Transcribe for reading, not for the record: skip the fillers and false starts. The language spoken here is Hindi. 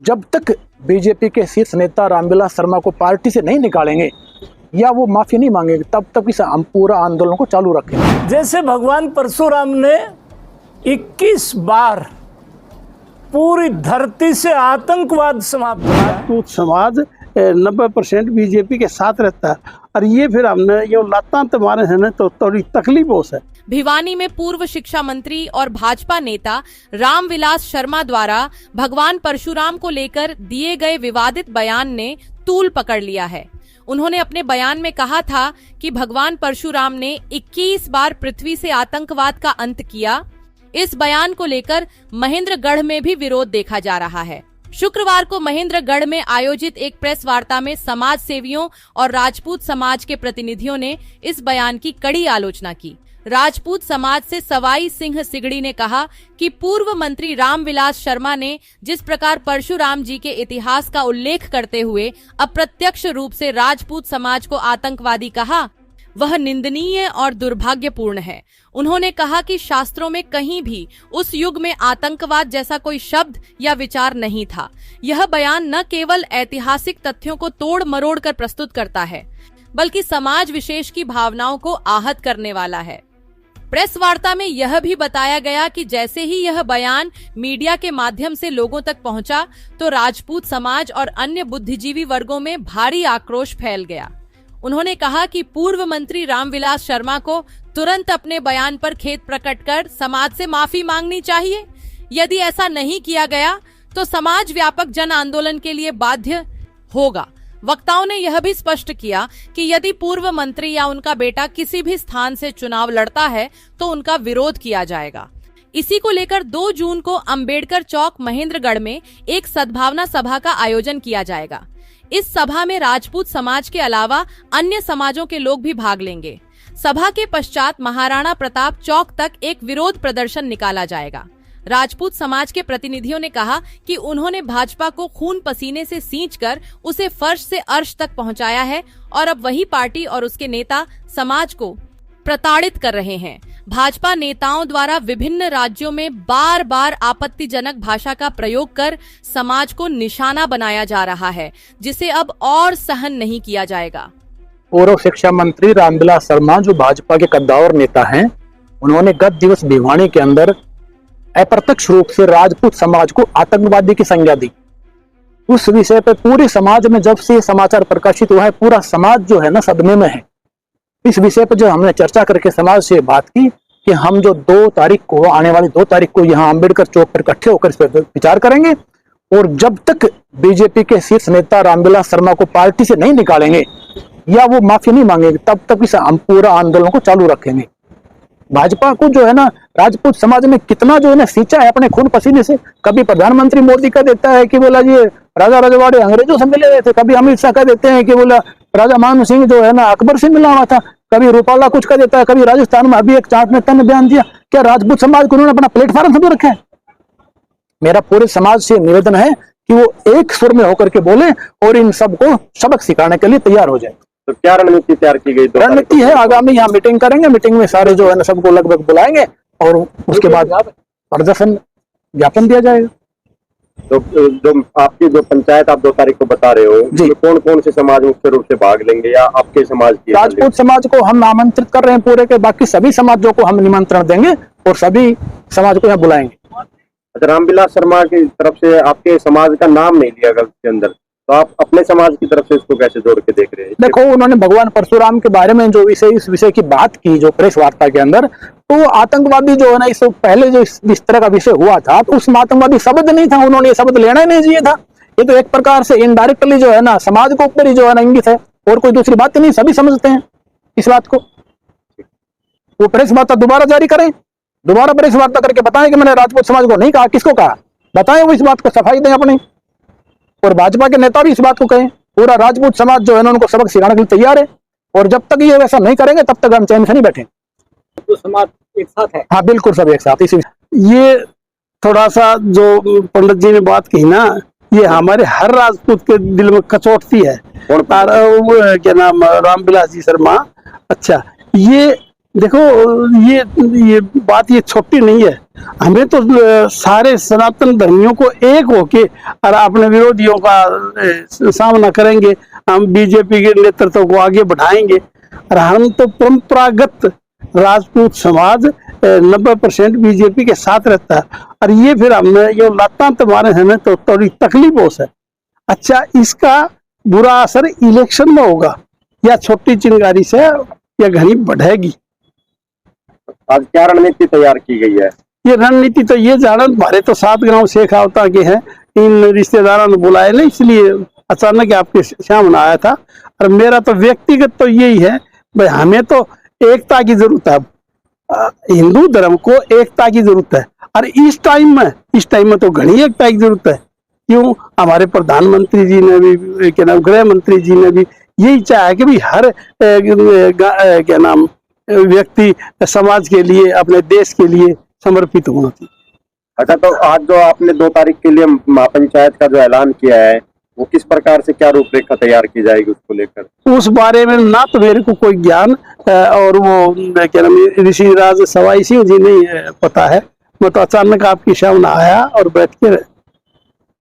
जब तक बीजेपी के शीर्ष नेता रामविलास शर्मा को पार्टी से नहीं निकालेंगे या वो माफी नहीं मांगेंगे, तब तक इस पूरा आंदोलन को चालू रखेंगे। जैसे भगवान परशुराम ने 21 बार पूरी धरती से आतंकवाद समाप्त किया, तो समाज 90% बीजेपी के साथ रहता है और ये फिर हमने ये लाता मारे हैं तो थोड़ी तकलीफ हो है। भिवानी में पूर्व शिक्षा मंत्री और भाजपा नेता रामविलास शर्मा द्वारा भगवान परशुराम को लेकर दिए गए विवादित बयान ने तूल पकड़ लिया है। उन्होंने अपने बयान में कहा था कि भगवान परशुराम ने 21 बार पृथ्वी से आतंकवाद का अंत किया। इस बयान को लेकर महेंद्रगढ़ में भी विरोध देखा जा रहा है। शुक्रवार को महेंद्रगढ़ में आयोजित एक प्रेस वार्ता में समाज सेवियों और राजपूत समाज के प्रतिनिधियों ने इस बयान की कड़ी आलोचना की। राजपूत समाज से सवाई सिंह सिगड़ी ने कहा कि पूर्व मंत्री रामविलास शर्मा ने जिस प्रकार परशुराम जी के इतिहास का उल्लेख करते हुए अप्रत्यक्ष रूप से राजपूत समाज को आतंकवादी कहा, वह निंदनीय और दुर्भाग्यपूर्ण है। उन्होंने कहा कि शास्त्रों में कहीं भी उस युग में आतंकवाद जैसा कोई शब्द या विचार नहीं था। यह बयान न केवल ऐतिहासिक तथ्यों को तोड़ मरोड़ कर प्रस्तुत करता है, बल्कि समाज विशेष की भावनाओं को आहत करने वाला है। प्रेस वार्ता में यह भी बताया गया कि जैसे ही यह बयान मीडिया के माध्यम से लोगों तक पहुंचा, तो राजपूत समाज और अन्य बुद्धिजीवी वर्गों में भारी आक्रोश फैल गया। उन्होंने कहा कि पूर्व मंत्री रामविलास शर्मा को तुरंत अपने बयान पर खेद प्रकट कर समाज से माफी मांगनी चाहिए। यदि ऐसा नहीं किया गया तो समाज व्यापक जन आंदोलन के लिए बाध्य होगा। वक्ताओं ने यह भी स्पष्ट किया कि यदि पूर्व मंत्री या उनका बेटा किसी भी स्थान से चुनाव लड़ता है तो उनका विरोध किया जाएगा। इसी को लेकर 2 जून को अंबेडकर चौक महेंद्रगढ़ में एक सद्भावना सभा का आयोजन किया जाएगा। इस सभा में राजपूत समाज के अलावा अन्य समाजों के लोग भी भाग लेंगे। सभा के पश्चात महाराणा प्रताप चौक तक एक विरोध प्रदर्शन निकाला जाएगा। राजपूत समाज के प्रतिनिधियों ने कहा कि उन्होंने भाजपा को खून पसीने से सींचकर उसे फर्श से अर्श तक पहुंचाया है और अब वही पार्टी और उसके नेता समाज को प्रताड़ित कर रहे हैं। भाजपा नेताओं द्वारा विभिन्न राज्यों में बार बार आपत्तिजनक भाषा का प्रयोग कर समाज को निशाना बनाया जा रहा है, जिसे अब और सहन नहीं किया जाएगा। पूर्व शिक्षा मंत्री रामविलास शर्मा जो भाजपा के कद्दावर नेता हैं, उन्होंने गत दिवस भिवानी के अंदर अप्रत्यक्ष रूप से राजपूत समाज को आतंकवादी की संज्ञा दी। उस विषय पर पूरे समाज में जब से समाचार प्रकाशित हुआ है, पूरा समाज जो है ना सदमे में है। इस विषय पर जो हमने चर्चा करके समाज से बात की कि हम जो 2 तारीख को आने वाली 2 तारीख को यहाँ अंबेडकर चौक पर इकट्ठे होकर इस पर विचार करेंगे और जब तक बीजेपी के शीर्ष नेता रामविलास शर्मा को पार्टी से नहीं निकालेंगे या वो माफी नहीं मांगेंगे, तब तक इस पूरा आंदोलन को चालू रखेंगे। भाजपा को जो है ना राजपूत समाज में कितना जो है ना सींचा है अपने खून पसीने से। कभी प्रधानमंत्री मोदी का देता है कि बोला जी राजा रजवाड़े अंग्रेजों से मिले हुए थे, कभी अमित शाह का देते हैं कि बोला राजा मान सिंह जो है ना अकबर से मिला हुआ था, कभी रूपाला कुछ का देता है, कभी राजस्थान में अभी एक चाट नेता ने बयान दिया। क्या राजपूत समाज को उन्होंने अपना प्लेटफॉर्म समझ रखा है? मेरा पूरे समाज से निवेदन है कि वो एक सुर में होकर के बोले और इन सबको सबक सिखाने के लिए तैयार हो जाए। तो क्या रणनीति तैयार की गई? रणनीति है आगामी यहाँ मीटिंग करेंगे, मीटिंग में सारे जो है ना सबको लगभग बुलाएंगे और उसके बाद प्रदर्शन ज्ञापन दिया जाएगा। तो जो आपकी जो पंचायत आप 2 तारीख को बता रहे हो, तो कौन कौन से समाज मुख्य रूप से भाग लेंगे या आपके समाज की? राजपूत समाज को हम आमंत्रित कर रहे हैं पूरे के, बाकी सभी समाजों को हम निमंत्रण देंगे और सभी समाज को यहाँ बुलाएंगे। अच्छा, रामविलास शर्मा की तरफ से आपके समाज का नाम नहीं लिया गया उसके अंदर, तो आप अपने समाज की तरफ से इसको कैसे जोड़ के देख रहे हैं? देखो, उन्होंने भगवान परशुराम के बारे में जो इस विषय की बात की जो प्रेस वार्ता के अंदर, तो आतंकवादी जो है ना इस पहले जो इस तरह का विषय हुआ था तो उसमें आतंकवादी शब्द नहीं था, उन्होंने ये शब्द लेना ही नहीं चाहिए था। ये तो एक प्रकार से इनडायरेक्टली जो है ना समाज के ऊपर ही जो है ना इंगित है और कोई दूसरी बात नहीं। सभी समझते हैं इस बात को। वो प्रेस वार्ता दोबारा जारी करें, दोबारा प्रेस वार्ता करके बताएं कि मैंने राजपूत समाज को नहीं कहा। किसको कहा बताएं, वो इस बात को सफाई दें अपनी। और भाजपा के नेता भी इस बात को कहें। पूरा राजपूत समाज जो है ना उनको सबक सिखाने के लिए तैयार है और जब तक ये वैसा नहीं करेंगे तब तक हम चैन से नहीं बैठे। तो समाज एक साथ है। हाँ बिल्कुल, सब एक साथ। इसी ये थोड़ा सा जो पंडित जी ने बात की ना, ये हमारे हर राजपूत के दिल में कचोटती है। और क्या नाम, रामविलास जी शर्मा। अच्छा, ये देखो, ये बात ये छोटी नहीं है। हमें तो सारे सनातन धर्मियों को एक होके और अपने विरोधियों का सामना करेंगे। हम बीजेपी के नेतृत्व को आगे बढ़ाएंगे और हम तो परंपरागत राजपूत समाज 90% बीजेपी के साथ रहता है। और ये फिर हमने ये लाता तुम्हारे हैं तो थोड़ी तकलीफ हो है। अच्छा, इसका बुरा असर इलेक्शन में होगा या छोटी चिंगारी से या घनी बढ़ेगी। आज क्या रणनीति तैयार की गई है? ये रणनीति तो ये जाना, हमारे तो 7 गांव शेखावता के हैं, इन रिश्तेदारों ने बुलाए ना, इसलिए अचानक आपके सामने आया था। और मेरा तो व्यक्तिगत तो यही है भाई, हमें तो एकता की जरूरत है। हिंदू धर्म को एकता की जरूरत है और इस टाइम में तो घनी एकता की जरूरत है। क्यों? हमारे प्रधानमंत्री जी ने भी, क्या नाम, गृह मंत्री जी ने भी यही चाहा है कि भाई हर क्या नाम व्यक्ति समाज के लिए, अपने देश के लिए समर्पित होना चाहिए। अच्छा, तो आज जो आपने 2 तारीख के लिए महापंचायत का जो ऐलान किया है, वो किस प्रकार से क्या रूपरेखा तैयार की जाएगी उसको लेकर? उस बारे में ना तो मेरे को कोई ज्ञान और वो क्या नाम ऋषिराज सवाई सिंह जी नहीं पता है। मैं तो अचानक आपके सामने आया और बैठ के